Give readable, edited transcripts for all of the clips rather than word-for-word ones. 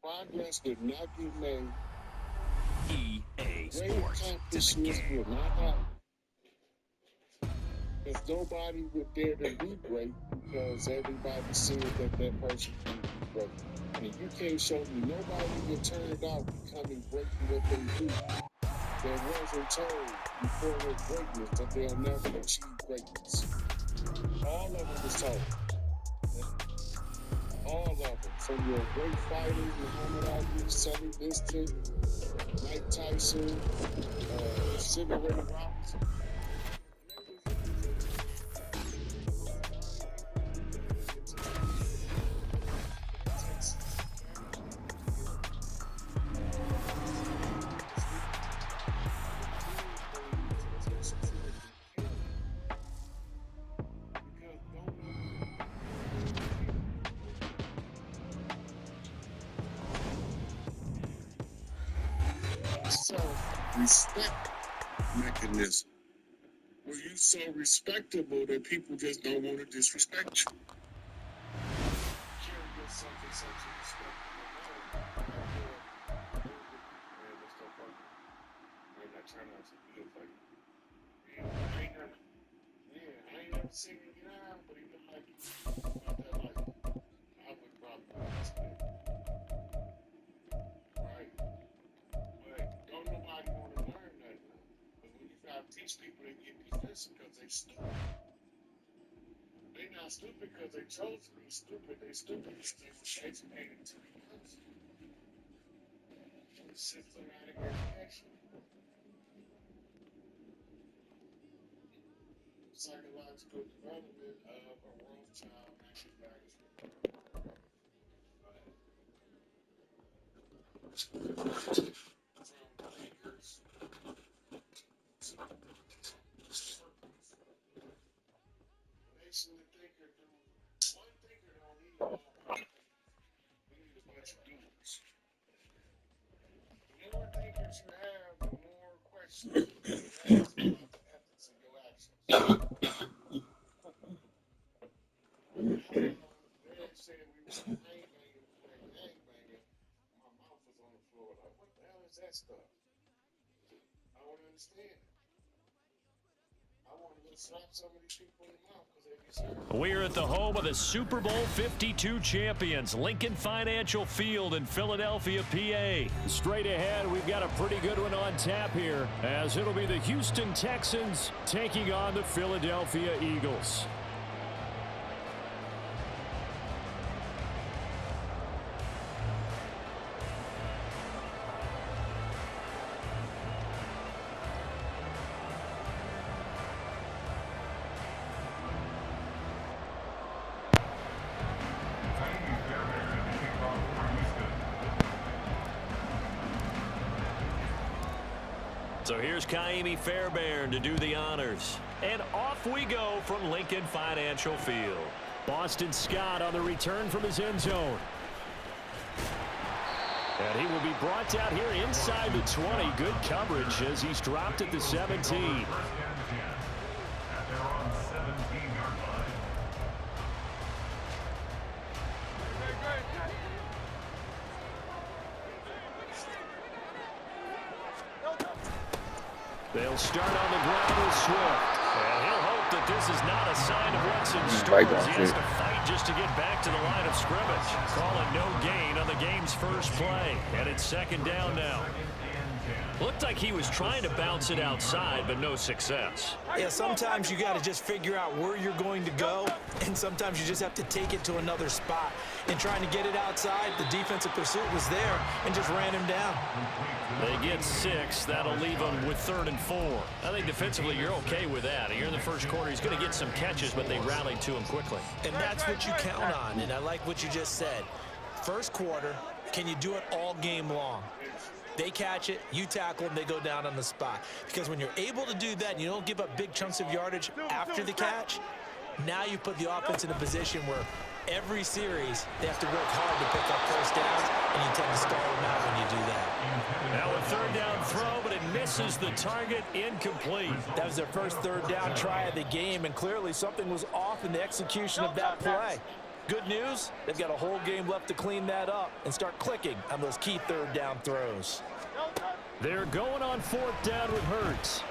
progress did not get made. EA Great Sports. accomplishments will not happen. Because nobody would dare to be great because everybody said that person can be great. And you can't show me nobody that turned out becoming great in what they do that wasn't told before their greatness that they'll never achieve greatness. All of them was told. All of them. From your great fighters, Muhammad Ali, Sonny Liston, Mike Tyson, Cigarette Robinson. Self-respect mechanism. Where you so respectable that people just don't want to disrespect you. I ain't never seen him get out, but he looked like about that life. I would probably respect. Right? But don't nobody want to learn that now. But when you gotta teach people, they get defensive because they stupid. They not stupid because they chose to be stupid. They stupid because they were educated to become stupid. Systematic education. Psychological development of a Rothschild manufacturer. From thinkers to nation the thinker do one thinker don't need all power. We need a bunch of doers. The more thinkers you have, the more questions you ask about the ethics of your actions. Red said we were gangbanging, playing gangbanging. My mouth was on the floor. Like, what the hell is that stuff? I don't understand. I want to go slap some of these people in the mouth because they deserve it. We're at the home of the Super Bowl 52 champions, Lincoln Financial Field in Philadelphia, PA. Straight ahead, we've got a pretty good one on tap here, as it'll be the Houston Texans taking on the Philadelphia Eagles. So here's Kaimi Fairbairn to do the honors. And off we go from Lincoln Financial Field. Boston Scott on the return from his end zone. And he will be brought down here inside the 20. Good coverage as he's dropped at the 17. They'll start on the ground with Swift. And he'll hope that this is not a sign of what's in store. He has to fight just to get back to the line of scrimmage. Calling no gain on the game's first play. And it's second down now. Looked like he was trying to bounce it outside, but no success. Yeah, sometimes you got to just figure out where you're going to go, and sometimes you just have to take it to another spot. And trying to get it outside, the defensive pursuit was there and just ran him down. They get 6. That'll leave them with 3rd and 4. I think defensively you're okay with that. Here in the first quarter, he's going to get some catches, but they rallied to him quickly. And that's what you count on, and I like what you just said. First quarter, can you do it all game long? They catch it, you tackle them, they go down on the spot. Because when you're able to do that and you don't give up big chunks of yardage after the catch, now you put the offense in a position where every series they have to work hard to pick up first downs, and you tend to stall them out when you do that. Now a 3rd down throw, but it misses the target, incomplete. That was their first 3rd down try of the game, and clearly something was off in the execution of that play. Good news, they've got a whole game left to clean that up and start clicking on those key third down throws. They're going on fourth down with Hurts.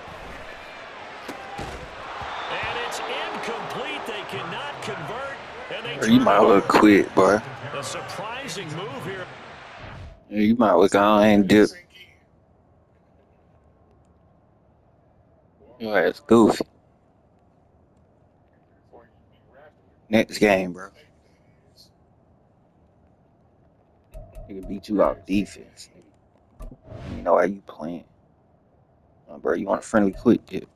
And it's incomplete. They cannot convert. And they You might well quit, boy. A surprising move here. You might well go on and dip. Your ass goofy. Next game, bro. He can beat you off defense. You know how you playing. Bro, you want a friendly quick dip.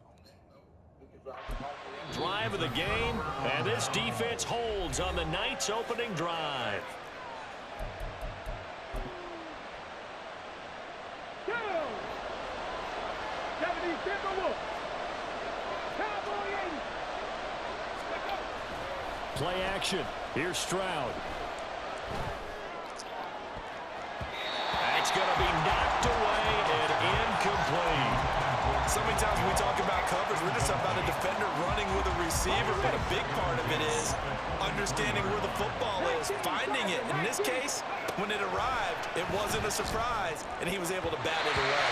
Drive of the game, and this defense holds on the Knights' opening drive. Play action. Here's Stroud. That's going to be knocked away and incomplete. So many times when we talk about coverage, we're just about a defender running with a receiver, but a big part of it is understanding where the football is, finding it. In this case, when it arrived, it wasn't a surprise, and he was able to bat it away.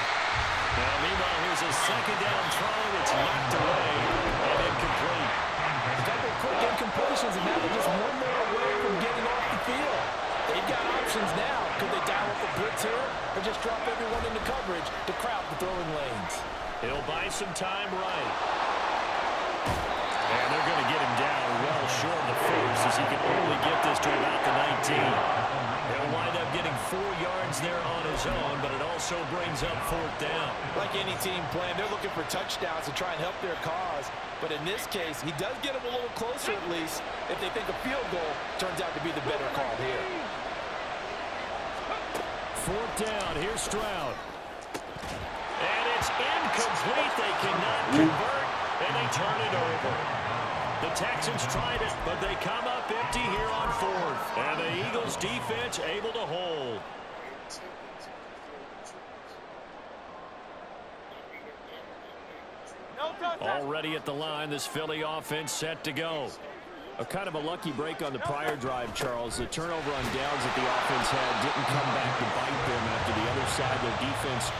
Now, meanwhile, here's a second down throw. It's knocked away and incomplete. A couple quick incompletions, and now they're just one more away from getting off the field. They've got options now. Could they dial up a blitz here or just drop everyone into coverage to crowd the throwing lanes? He'll buy some time right. And they're going to get him down well short of the first as he can only get this to about the 19. He'll wind up getting 4 yards there on his own, but it also brings up fourth down. Like any team playing, they're looking for touchdowns to try and help their cause. But in this case, he does get them a little closer at least if they think a field goal turns out to be the better call here. Fourth down, here's Stroud. And it's incomplete. They cannot convert, and they turn it over. The Texans tried it, but they come up empty here on fourth. And the Eagles defense able to hold. Already at the line, this Philly offense set to go. A kind of a lucky break on the prior drive, Charles. The turnover on downs that the offense had didn't come back to bite them after the other side. Their defense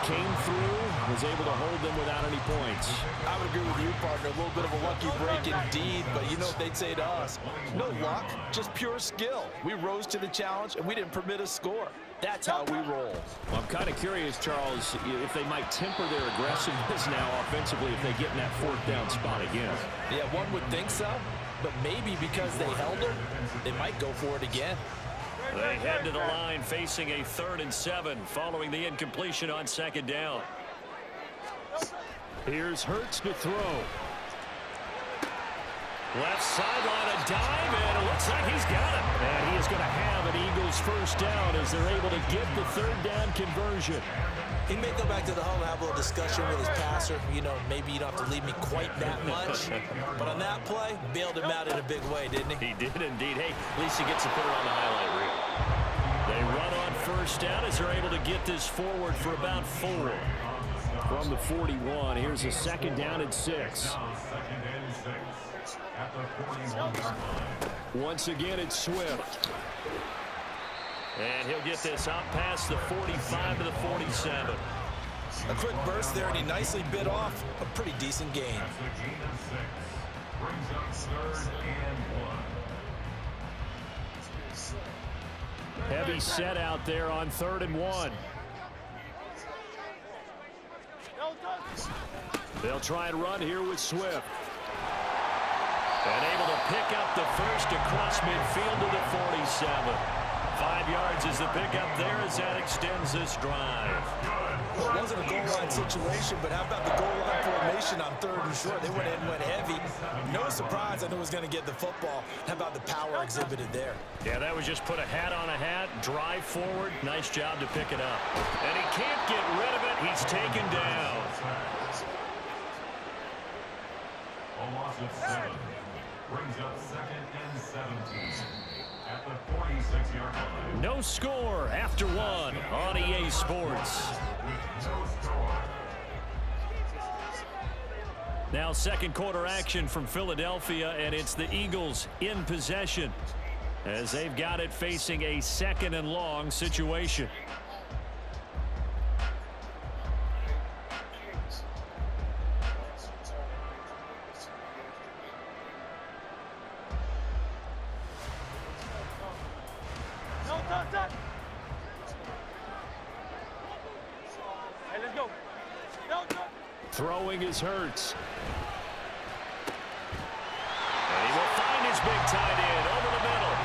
came through, was able to hold them without any points. I would agree with you, partner. A little bit of a lucky break indeed, but you know what they'd say to us? No luck, just pure skill. We rose to the challenge, and we didn't permit a score. That's how we roll. Well, I'm kind of curious, Charles, if they might temper their aggressiveness now offensively if they get in that fourth down spot again. Yeah, one would think so, but maybe because they held them, they might go for it again. They head to the line facing a 3rd and 7 following the incompletion on second down. Here's Hurts to throw. Left sideline, a dive, and it looks like he's got it. And he is going to have an Eagles first down as they're able to get the 3rd down conversion. He may go back to the huddle and have a little discussion with his passer. You know, maybe you don't have to leave me quite that much. But on that play, bailed him out in a big way, didn't he? He did indeed. Hey, at least he gets to put it on the highlight reel. They run on first down as they're able to get this forward for about 4. From the 41, here's a second down and 6. Once again, it's Swift. And he'll get this out past the 45 to the 47. A quick burst there, and he nicely bit off a pretty decent gain. Heavy set out there on 3rd and 1. They'll try and run here with Swift. And able to pick up the first across midfield to the 47. 5 yards is the pickup there as that extends this drive. Well, it wasn't a goal line situation, but how about the goal line formation on 3rd and short? They went in, went heavy. No surprise, I knew he was going to get the football. How about the power exhibited there? Yeah, that was just put a hat on a hat, drive forward. Nice job to pick it up. And he can't get rid of it. He's taken down. A loss of 7. Brings up 2nd and 17 at the 46-yard line. No score after 1 on EA Sports. No score. Now second quarter action from Philadelphia, and it's the Eagles in possession. as they've got it facing a 2nd and long situation. Throwing is Hurts. And he will find his big tight end over the middle.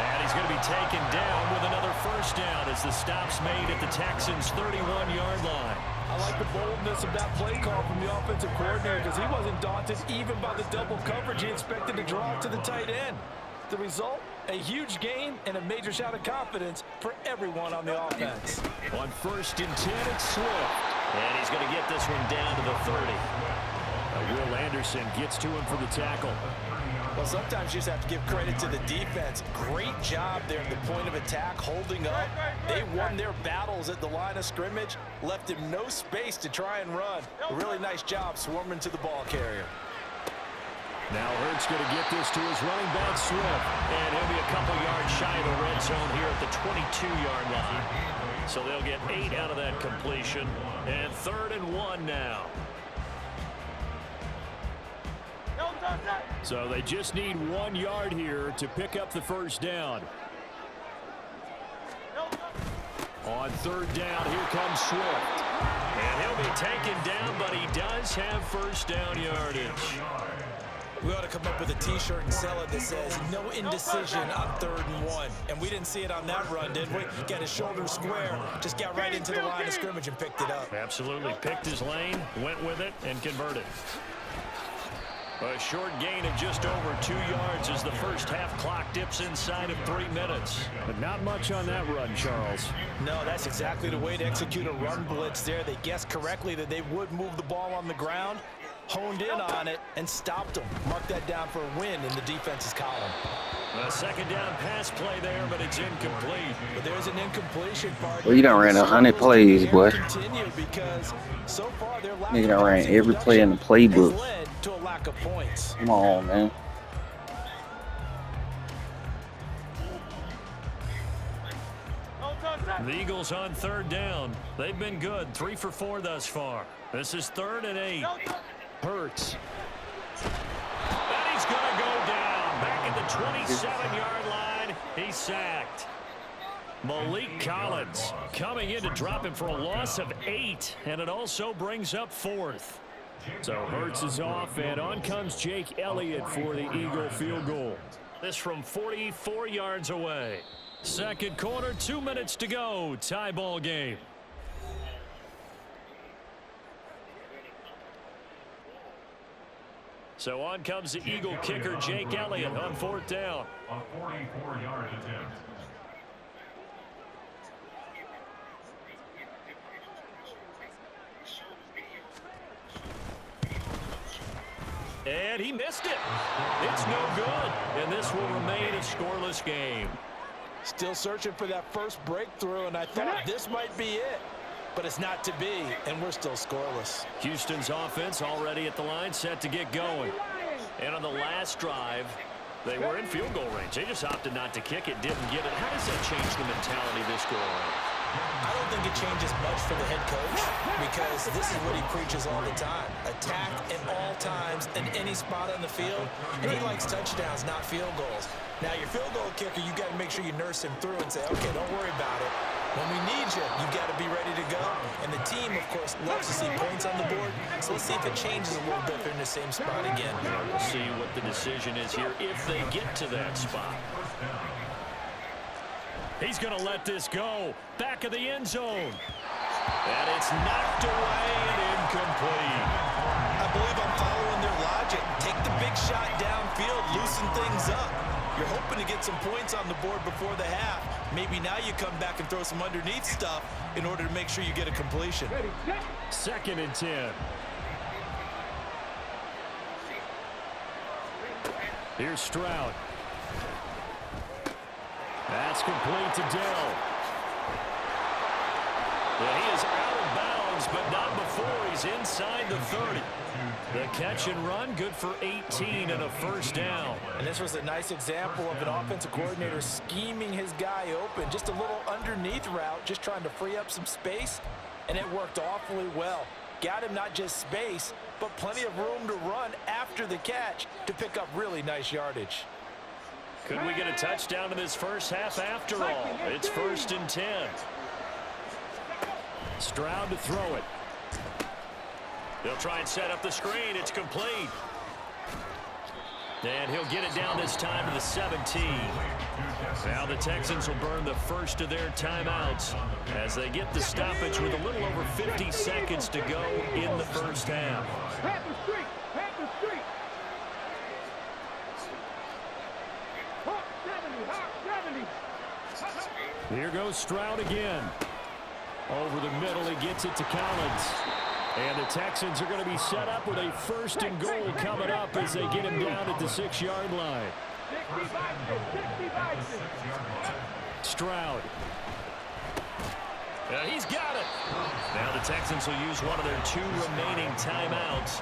And he's going to be taken down with another first down as the stop's made at the Texans' 31-yard line. I like the boldness of that play call from the offensive coordinator because he wasn't daunted even by the double coverage he expected to draw to the tight end. The result, a huge gain and a major shot of confidence for everyone on the offense. On 1st and 10, it's Swift. And he's going to get this one down to the 30. Will Anderson gets to him for the tackle. Well, sometimes you just have to give credit to the defense. Great job there at the point of attack, holding up. They won their battles at the line of scrimmage, left him no space to try and run. A really nice job swarming to the ball carrier. Now Hurts going to get this to his running back, Swift. And he'll be a couple yards shy of the red zone here at the 22-yard line. So they'll get 8 out of that completion. And 3rd and 1 now. So they just need 1 yard here to pick up the first down. On 3rd down, here comes Swift. And he'll be taken down, but he does have first down yardage. We ought to come up with a T-shirt and sell it that says no indecision on 3rd and 1. And we didn't see it on that run, did we? Got his shoulder square, just got right into the line of scrimmage and picked it up. Absolutely. Picked his lane, went with it, and converted. A short gain of just over 2 yards as the first half clock dips inside of 3 minutes. But not much on that run, Charles. No, that's exactly the way to execute a run blitz there. They guessed correctly that they would move the ball on the ground, honed in on it, and stopped them. Mark that down for a win in the defense's column. A 2nd down pass play there, but it's incomplete. But there's an incompletion part. Well, you done ran 100 plays, boy. Because so far their lack You done ran every play in the playbook. led to a lack of points. Come on, man. The Eagles on 3rd down. They've been good, 3 for 4 thus far. This is 3rd and 8. Hurts. And he's going to go down. Back at the 27-yard line. He's sacked. Malik Collins coming in to drop him for a loss of 8. And it also brings up 4th. So Hurts is off, and on comes Jake Elliott for the Eagle field goal. This from 44 yards away. 2nd quarter, 2 minutes to go. Tie ball game. So on comes the Eagle kicker, Jake Elliott, on 4th down. A 44-yard attempt. And he missed it. It's no good. And this will remain a scoreless game. Still searching for that first breakthrough, and I thought this might be it. But it's not to be, and we're still scoreless. Houston's offense already at the line, set to get going. And on the last drive, they were in field goal range. They just opted not to kick it, didn't get it. How does that change the mentality this go around? I don't think it changes much for the head coach because this is what he preaches all the time. Attack at all times in any spot on the field, and he likes touchdowns, not field goals. Now, your field goal kicker, you got to make sure you nurse him through and say, okay, don't worry about it. When we need you, you got to be ready to go. And the team, of course, loves to see points on the board. So let's see if it changes a little bit if they're in the same spot again. We'll see what the decision is here if they get to that spot. He's going to let this go. Back of the end zone. And it's knocked away and incomplete. I believe I'm following their logic. Take the big shot downfield, loosen things up. You're hoping to get some points on the board before the half. Maybe now you come back and throw some underneath stuff in order to make sure you get a completion. 2nd and 10. Here's Stroud. That's complete to Dell. And he is out of bounds downs, but not before he's inside the 30. The catch and run, good for 18 and a first down. And this was a nice example of an offensive coordinator scheming his guy open. Just a little underneath route, just trying to free up some space, and it worked awfully well. Got him not just space, but plenty of room to run after the catch to pick up really nice yardage. Could we get a touchdown in this first half after all? It's 1st and 10. Stroud to throw it. They'll try and set up the screen. It's complete. And he'll get it down this time to the 17. Now the Texans will burn the first of their timeouts as they get the stoppage with a little over 50 seconds to go in the first half. Here goes Stroud again. Over the middle, he gets it to Collins. And the Texans are going to be set up with a 1st and goal coming up as they get him down at the 6-yard line. Stroud. He's got it. Now the Texans will use one of their 2 remaining timeouts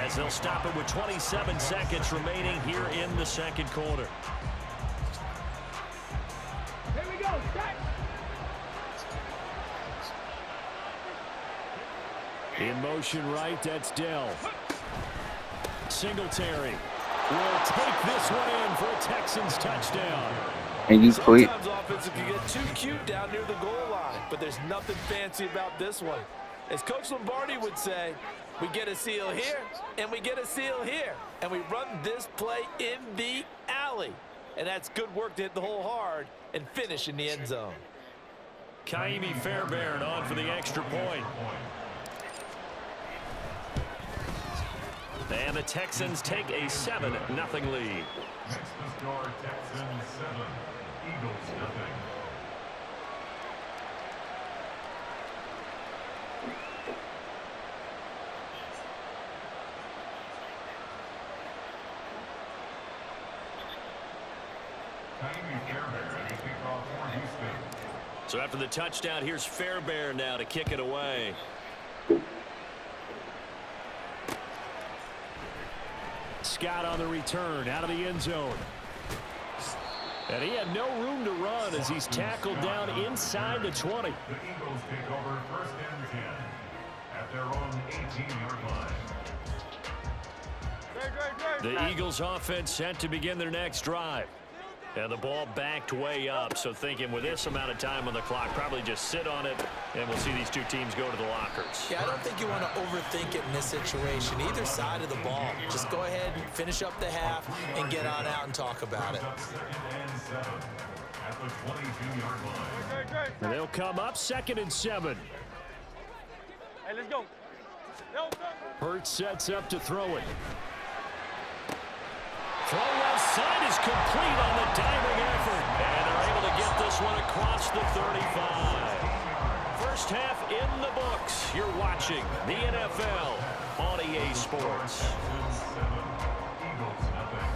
as they'll stop it with 27 seconds remaining here in the second quarter. In motion right, that's Dell. Singletary will take this one in for a Texans touchdown. And you quit. Sometimes offensive can get too cute down near the goal line, but there's nothing fancy about this one. As Coach Lombardi would say, we get a seal here, and we get a seal here, and we run this play in the alley. And that's good work to hit the hole hard and finish in the end zone. Kaimi Fairbairn on for the extra point. And the Texans take a 7-0 lead. Next to score, Texans 7, Eagles nothing. So after the touchdown, here's Fairbairn now to kick it away. Scott on the return out of the end zone. And he had no room to run as he's tackled down inside the 20. The Eagles take over 1st and 10 at their own 18-yard line. The Eagles offense set to begin their next drive. And the ball backed way up, so thinking with this amount of time on the clock, probably just sit on it, and we'll see these 2 teams go to the lockers. Yeah, I don't think you want to overthink it in this situation, either side of the ball. Just go ahead and finish up the half and get on out and talk about it. 2nd and 7 at the 22-yard line. And they'll come up 2nd and 7. Hey, let's go. Hurts sets up to throw it. Throw left side is complete on the diving effort. And they're able to get this one across the 35. First half in the books. You're watching the NFL on EA Sports. Texans 7, Eagles nothing.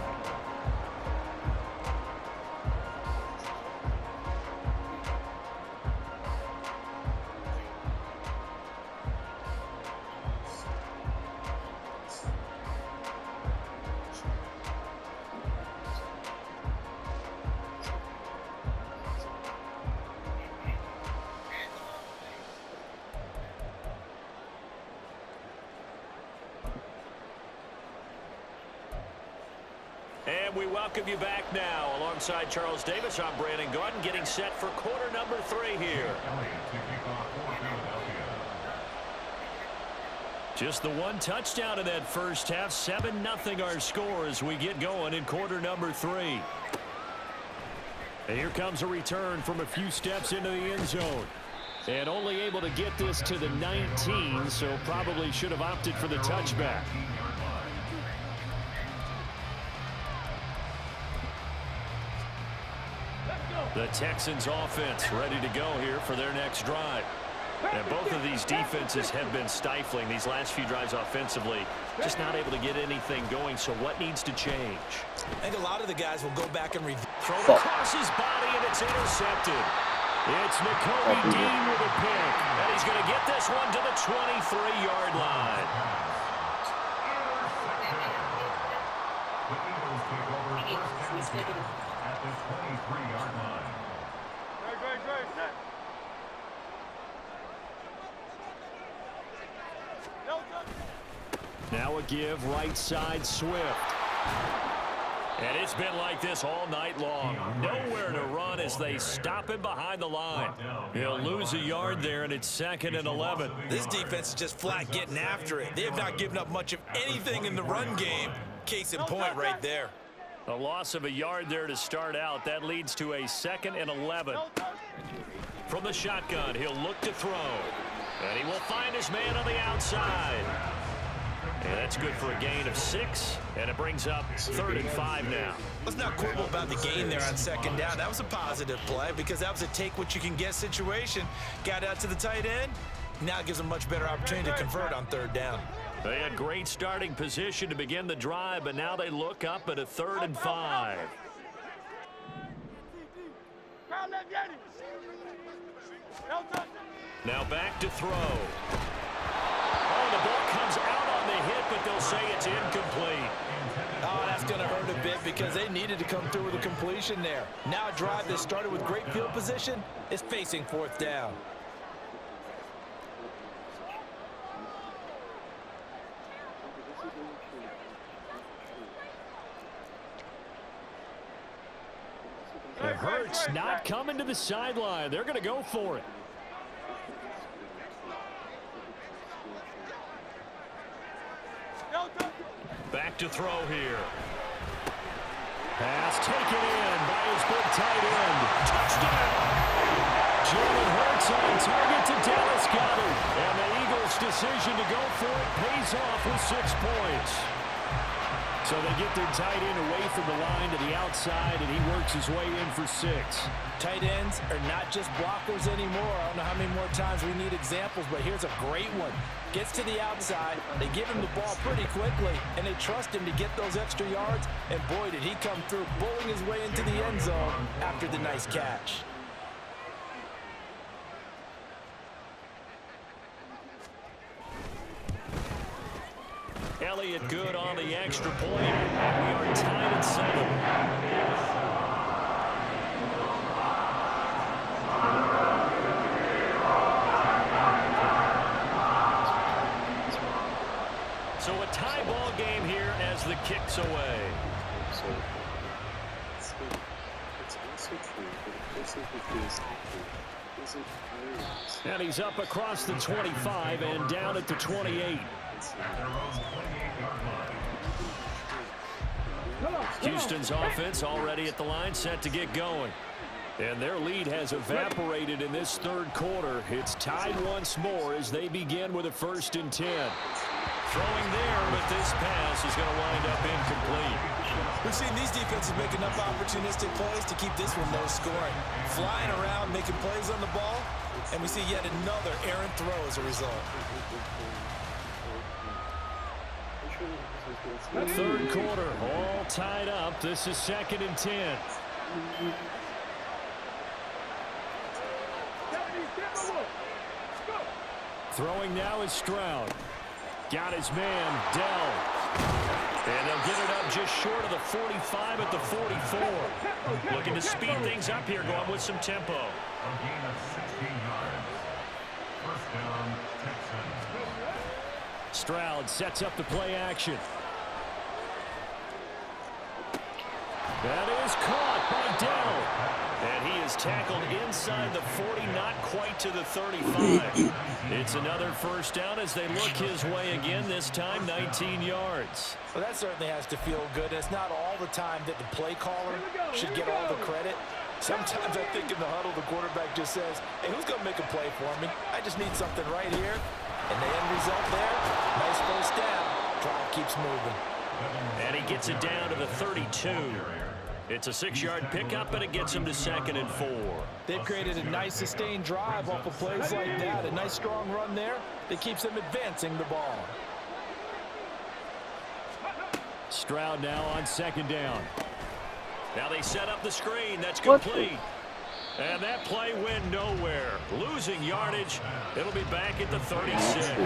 And we welcome you back now. Alongside Charles Davis, I'm Brandon Gordon, getting set for quarter number 3 here. Just the 1 touchdown in that first half. 7-0 our score as we get going in quarter number 3. And here comes a return from a few steps into the end zone. And only able to get this to the 19, so probably should have opted for the touchback. The Texans offense ready to go here for their next drive. And both of these defenses have been stifling these last few drives offensively. Just not able to get anything going, so what needs to change? I think a lot of the guys will go back and review. Throw across his body, and it's intercepted. It's Nakobe Dean with a pick. And he's going to get this one to the 23-yard line. The Eagles take over first and 10 at the 23-yard line. Great, set. Now a give right side Swift. And it's been like this all night long. Nowhere to run as they stop him behind the line. He'll lose a yard there, and it's 2nd and 11. This defense is just flat getting after it. They have not given up much of anything in the run game. Case in point right there. A loss of a yard there to start out. That leads to a 2nd and 11. From the shotgun, he'll look to throw. And he will find his man on the outside. And that's good for a gain of 6, and it brings up 3rd and 5 now. Let's not quibble about the gain there on 2nd down. That was a positive play because that was a take-what-you-can-get situation. Got out to the tight end. Now it gives them a much better opportunity to convert on 3rd down. They had great starting position to begin the drive, but now they look up at a 3rd and 5. Now back to throw. Oh, the ball comes out on the hit, but they'll say it's incomplete. Oh, that's going to hurt a bit because they needed to come through with a completion there. Now a drive that started with great field position is facing 4th down. It hurts not coming to the sideline. They're going to go for it. Back to throw here. Pass taken in by his big tight end. Touchdown! Jalen Hurts on target to Dallas Goedert. And the Eagles' decision to go for it pays off with 6 points. So they get their tight end away from the line to the outside, and he works his way in for 6. Tight ends are not just blockers anymore. I don't know how many more times we need examples, but here's a great one. Gets to the outside, they give him the ball pretty quickly, and they trust him to get those extra yards, and boy, did he come through, bowling his way into the end zone after the nice catch. Elliott good on the extra point, and we are tied at 7. So a tie ball game here as the kick's away. So it's also true, but it's and he's up across the 25 and down at the 28. Houston's offense already at the line, set to get going. And their lead has evaporated in this 3rd quarter. It's tied once more as they begin with a 1st and 10. Throwing there, but this pass is going to wind up incomplete. We've seen these defenses make enough opportunistic plays to keep this one low scoring. Flying around, making plays on the ball, and we see yet another errant throw as a result. 3rd quarter, all tied up. This is 2nd and 10. Throwing now is Stroud. Got his man, Dell. And they'll get it up just short of the 45 at the 44. Looking to speed things up here, going with some tempo. A gain of 16 yards. First down, Texans. Stroud sets up the play action. That is caught by Dell. And he is tackled inside the 40, not quite to the 35. It's another 1st down as they look his way again, this time 19 yards. Well, that certainly has to feel good. It's not all the time that the play caller should get all the credit. Sometimes I think in the huddle, the quarterback just says, hey, who's going to make a play for me? I just need something right here. And the end result there, nice 1st down. Drive keeps moving. And he gets it down to the 32. It's a 6-yard pickup, and it gets him to 2nd and 4. They've created a nice sustained drive off of plays like that. A nice strong run there that keeps them advancing the ball. Stroud now on 2nd down. Now they set up the screen. That's complete. And that play went nowhere. Losing yardage. It'll be back at the 36. It'll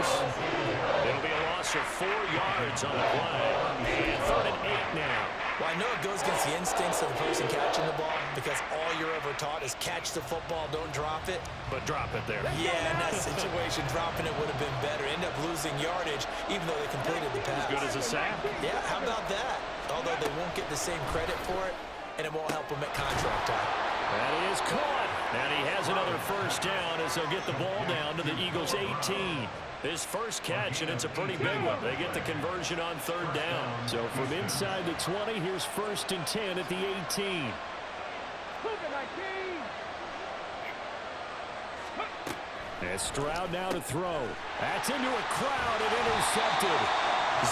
be a loss of 4 yards on the play. And 3rd and 8 now. Well, I know it goes against the instincts of the person catching the ball because all you're ever taught is catch the football, don't drop it. But drop it there. Yeah, in that situation, dropping it would have been better. End up losing yardage, even though they completed the pass. As good as a sack. Yeah, how about that? Although they won't get the same credit for it, and it won't help them at contract time. And he is caught. And he has another first down as they'll get the ball down to the Eagles' 18. His first catch, and it's a pretty big one. They get the conversion on 3rd down. So from inside the 20, here's 1st and 10 at the 18. And Stroud now to throw. That's into a crowd and intercepted.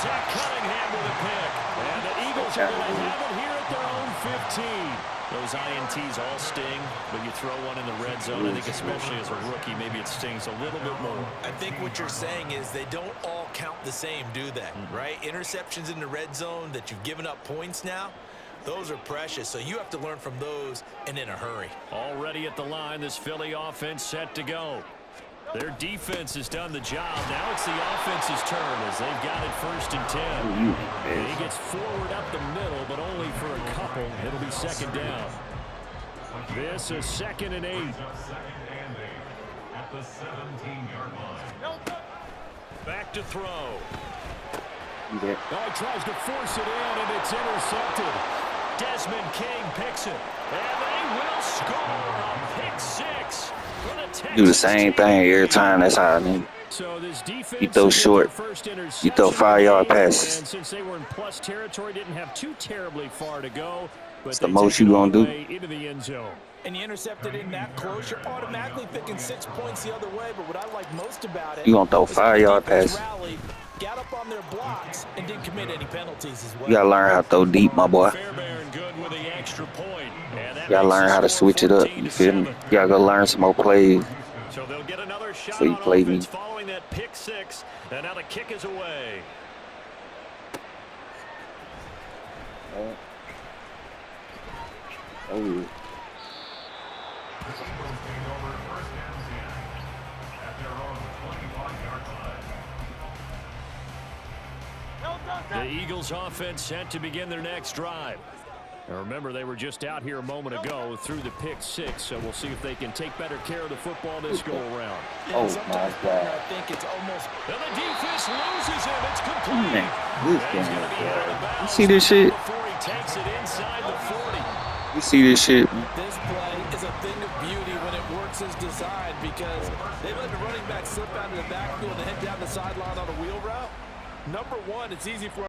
Zach Cunningham with a pick. And the Eagles are going to have it here at their own 15. Those INTs all sting, but you throw one in the red zone, I think especially as a rookie, maybe it stings a little bit more. I think what you're saying is they don't all count the same, do they? Right? Interceptions in the red zone that you've given up points now, those are precious, so you have to learn from those and in a hurry. Already at the line, this Philly offense set to go. Their defense has done the job. Now it's the offense's turn as they've got it 1st and 10. And he gets forward up the middle, but only for a couple. It'll be 2nd down. This is 2nd and 8. At the 17-yard line. Back to throw. You there? Oh, he tries to force it in, and it's intercepted. Desmond King picks it. And they will score a pick 6. Do the same thing every time. That's how I need. So this defense, you throw short, you throw 5-yard passes. And since they were in plus territory, didn't have too terribly far to go. But it's the most you gonna do. Into the end zone. And you intercepted in that close, you're automatically thinking 6 points the other way. But what I like most about it, you gonna throw 5-yard passes. Got up on their blocks and didn't commit any penalties as well. You gotta learn how to throw deep, my boy. Good with the extra point. You gotta learn how to switch it up. You feel me? You gotta go learn some more plays. So they'll get another shot so you play me. Following that pick 6, and now the kick is away. Oh, yeah. The Eagles offense set to begin their next drive. Now remember, they were just out here a moment ago through the pick 6, so we'll see if they can take better care of the football this go-around. Oh, my God. I think it's almost... And the defense loses him. It's complete. Man, this game. You see this shit? Before he takes it inside the 40. You see this shit? This play is a thing of beauty when it works as designed because they let the running back slip out of the backfield and head down the sideline on a wheel route. Number one, it's easy for...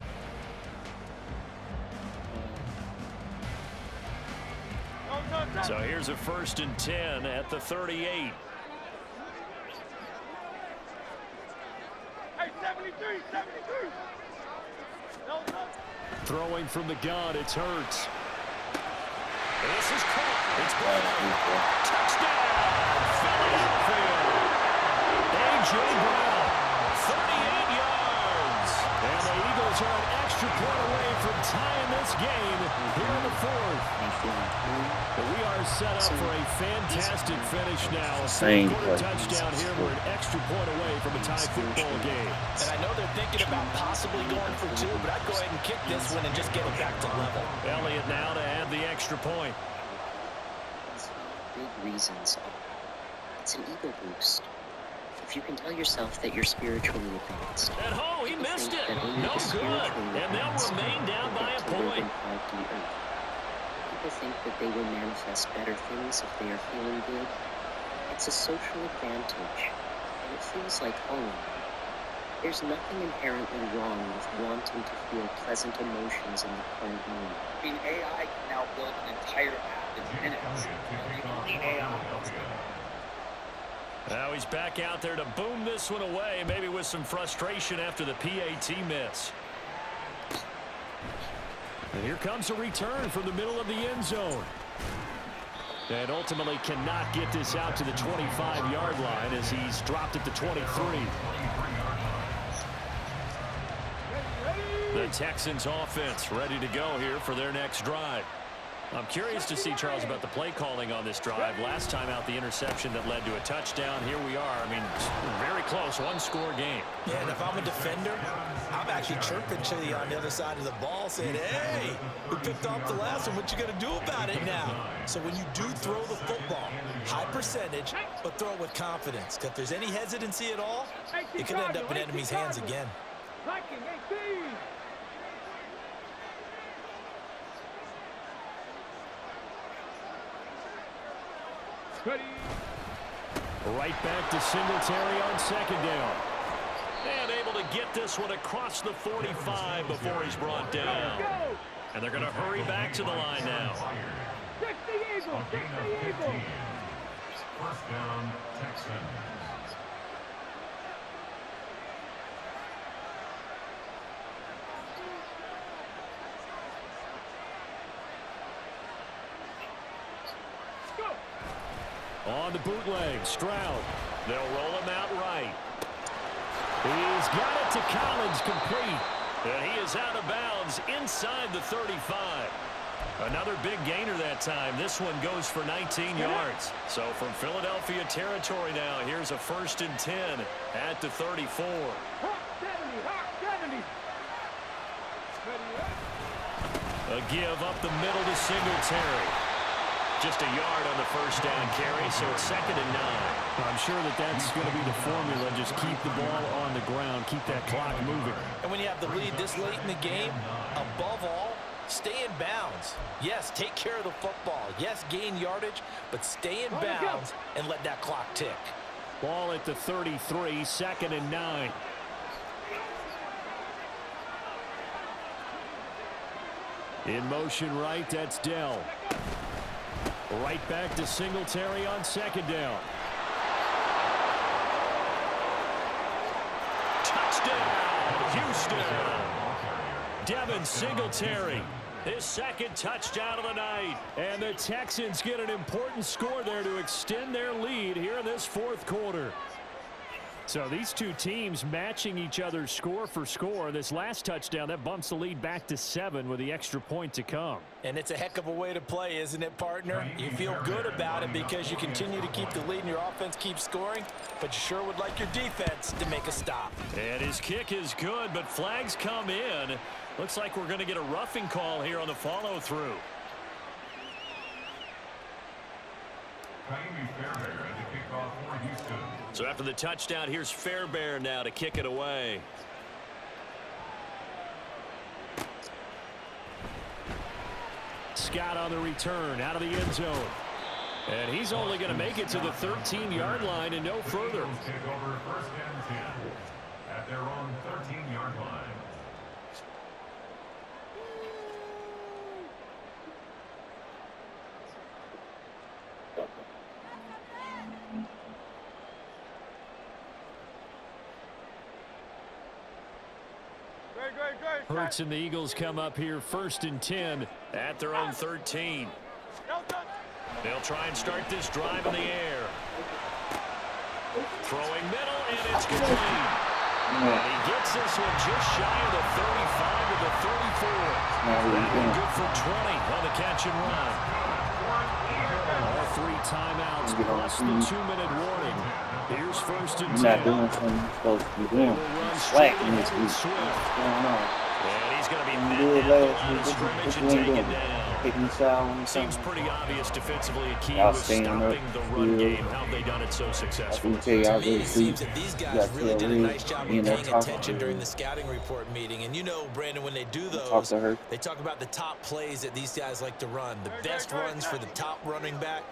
So here's a 1st and 10 at the 38. Hey, 73, 73. No. Throwing from the gun, it's Hurts. This is caught. It's Brown. Touchdown, Philadelphia. A.J. Brown, 38 yards. And the Eagles are an extra point away from tying this game here in the 4th. But we are set up for a fantastic finish now. A fourth-quarter touchdown here. We're an extra point away from a tie football game. And I know they're thinking about possibly going for 2, but I'd go ahead and kick this one and just get it back to level. Elliott now to add the extra point. Big reasons. It's an ego boost. If you can tell yourself that you're spiritually advanced. At home, he missed it. No good. And they'll remain down by a point. People think that they will manifest better things if they are feeling good. It's a social advantage, and it feels like home. There's nothing inherently wrong with wanting to feel pleasant emotions in the current moment. I mean, AI can now build an entire app in minutes. The only AI knows that. Now he's back out there to boom this one away, maybe with some frustration after the PAT miss. And here comes a return from the middle of the end zone. And ultimately cannot get this out to the 25-yard line as he's dropped at the 23. The Texans offense ready to go here for their next drive. I'm curious to see, Charles, about the play calling on this drive. Last time out, the interception that led to a touchdown. Here we are. I mean, very close, one-score game. Yeah, and if I'm a defender, I'm actually chirping to you on the other side of the ball saying, hey, we picked off the last one. What you going to do about it now? So when you do throw the football, high percentage, but throw it with confidence. Because if there's any hesitancy at all, it could end up in enemy's hands again. Right back to Singletary on second down. And able to get this one across the 45 before he's brought down. And they're going to hurry back to the line now. First down, Texans. On the bootleg, Stroud. They'll roll him out right. He's got it to Collins, complete. And he is out of bounds inside the 35. Another big gainer that time. This one goes for 19 yards. So from Philadelphia territory now, here's a 1st and 10 at the 34. A give up the middle to Singletary. Just a yard on the first down carry, so it's 2nd and 9. I'm sure that's going to be the formula. Just keep the ball on the ground, keep that clock moving. And when you have the lead this late in the game, above all, stay in bounds. Yes, take care of the football. Yes, gain yardage, but stay in bounds and let that clock tick. Ball at the 33, 2nd and 9. In motion right, that's Dell. Right back to Singletary on second down. Touchdown, Houston. Devin Singletary, his 2nd touchdown of the night. And the Texans get an important score there to extend their lead here in this 4th quarter. So these two teams matching each other's score for score. This last touchdown, that bumps the lead back to 7 with the extra point to come. And it's a heck of a way to play, isn't it, partner? You feel good about it because you continue to keep the lead and your offense keeps scoring, but you sure would like your defense to make a stop. And his kick is good, but flags come in. Looks like we're going to get a roughing call here on the follow-through. So after the touchdown, here's Fairbairn now to kick it away. Scott on the return out of the end zone. And he's only going to make it to the 13-yard line and no further. Take over 1st and 10 at their own 13-yard line. Hurts and the Eagles come up here 1st and 10 at their own 13. They'll try and start this drive in the air. Throwing middle, and it's complete. And he gets this one just shy of the 35 to the 34. That one good for 20 on the catch and run. All 3 timeouts plus the 2-minute warning. Here's 1st and 10. Not doing something you're supposed to be doing. Slacking this week. What's going on? And he's going to be What you ain't doing? Taking the shot. Seems pretty obvious defensively. A key was stopping the run game. How have they done it so successfully? To me, it seems that these guys really did a nice job of paying attention during the scouting report meeting. And you know, Brandon, when they do those, they talk about the top plays that these guys like to run. The best runs for the top running back.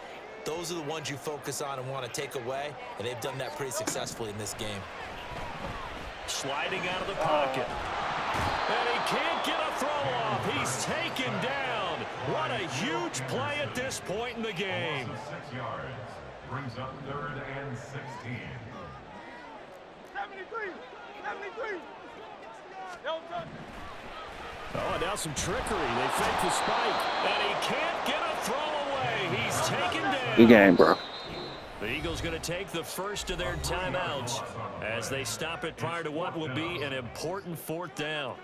Those are the ones you focus on and want to take away, and they've done that pretty successfully in this game. Sliding out of the pocket. And he can't get a throw off. He's taken down. What a huge play at this point in the game. 6 yards. Brings up 3rd and 16. 73. Oh, and now some trickery. They fake the spike. And he can't get a throw away. He's taken down. Good game, bro. The Eagles going to take the first of their timeouts as they stop it prior to what will be an important 4th down.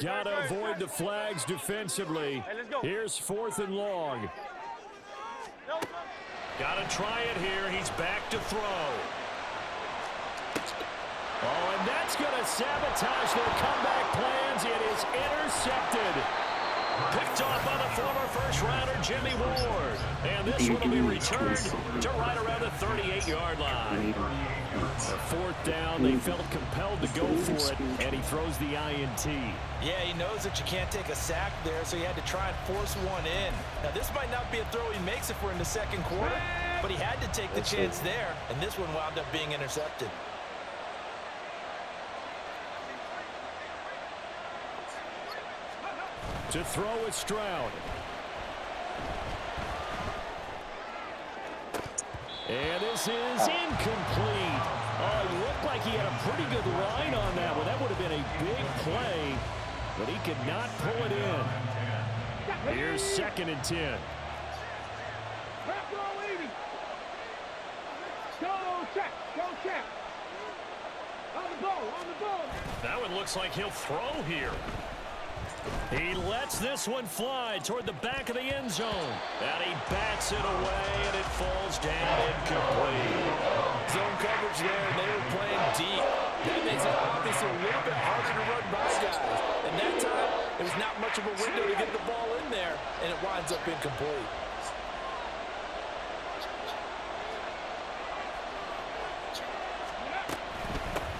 Gotta avoid the flags defensively. Here's 4th and long. Gotta try it here. He's back to throw. Oh, and that's going to sabotage their comeback plans. It is intercepted. Picked off by the former first-rounder Jimmy Ward. And this one will be returned to right around the 38-yard line. A 4th down, they felt compelled to go for it, and he throws the INT. Yeah, he knows that you can't take a sack there, so he had to try and force one in. Now, this might not be a throw he makes if we're in the second quarter, but he had to take the chance there, and this one wound up being intercepted. To throw is Stroud. And this is incomplete. Oh, it looked like he had a pretty good line on that one. That would have been a big play, but he could not pull it in. Here's 2nd and 10. Go check. On the ball. That one looks like he'll throw here. He lets this one fly toward the back of the end zone. And he bats it away, and it falls down incomplete. Zone coverage there, and they were playing deep. That makes it obviously a little bit harder to run by guys. And that time, there was not much of a window to get the ball in there, and it winds up incomplete.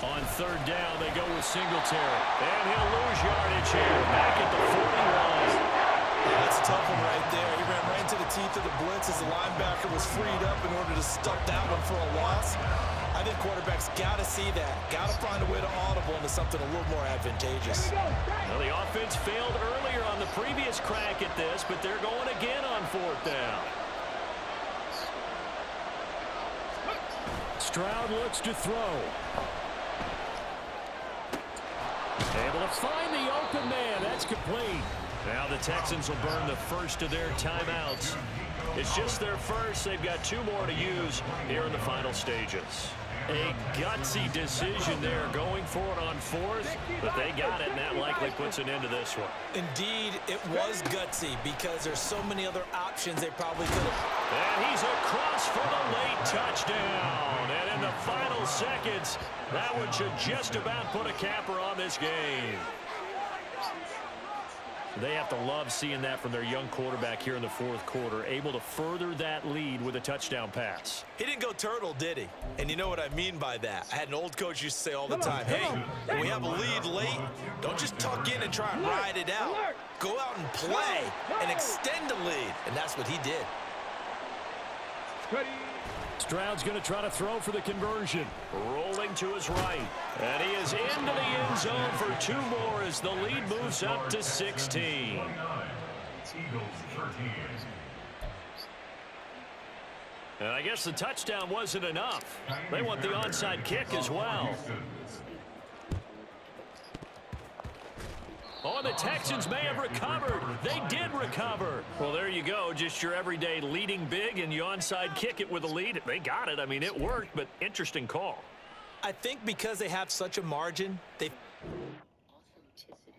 On 3rd down, they go with Singletary. And he'll lose yardage here, back at the 41. That's a tough one right there. He ran right into the teeth of the blitz as the linebacker was freed up in order to stuff that one for a loss. I think quarterbacks got to see that. Got to find a way to audible into something a little more advantageous. Well, the offense failed earlier on the previous crack at this, but they're going again on 4th down. Stroud looks to throw. Able to find the open man. That's complete. Now the Texans will burn the first of their timeouts. It's just their first. They've got 2 more to use here in the final stages. A gutsy decision there going for it on 4th, but they got it, and that likely puts an end to this one. Indeed, it was gutsy because there's so many other options they probably could have. And he's across for the late touchdown. And in the final seconds, that one should just about put a capper on this game. They have to love seeing that from their young quarterback here in the 4th quarter, able to further that lead with a touchdown pass. He didn't go turtle, did he? And you know what I mean by that. I had an old coach used to say all the time, hey, when we have a lead late, don't just tuck in and try and ride it out. Go out and play and extend the lead. And that's what he did. Stroud's going to try to throw for the conversion. Rolling to his right. And he is into the end zone for 2 more as the lead moves up to 16. And I guess the touchdown wasn't enough. They want the onside kick as well. Oh, the Texans may have recovered. They did recover. Well, there you go. Just your everyday leading big, and you onside kick it with a lead. They got it. I mean, it worked, but interesting call. I think because they have such a margin, they... Authenticity.